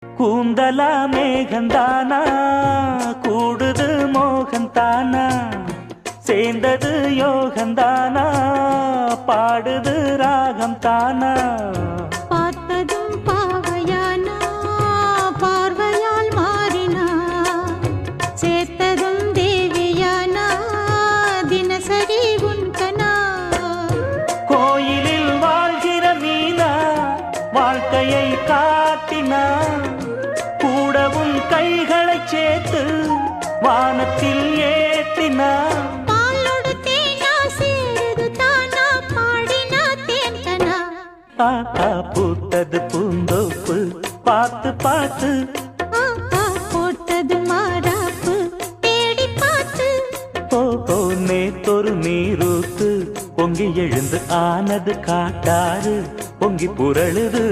கூந்தலா மேகந்தானா கூடுது மோகந்தானா சேர்ந்தது யோகந்தானா பாடுது ராகம் தானா பார்த்ததும் பாவையானா பார்வையால் மாறினா சேர்த்ததும் தேவியானா தினசரி உன்கனா கோயிலில் வாழ்கிற மீனா வாழ்க்கையை காட்டினா கூடவும் கைகளை சேர்த்து வானத்தில் ஏற்றினா பூத்தது பூந்தோப்பு பார்த்து பார்த்து போட்டது மாறாப்பு தேடி பார்த்து ஓ நேத்தொரு நீரூத்து பொங்கி எழுந்து ஆனது காட்டாறு பொங்கி புரளுது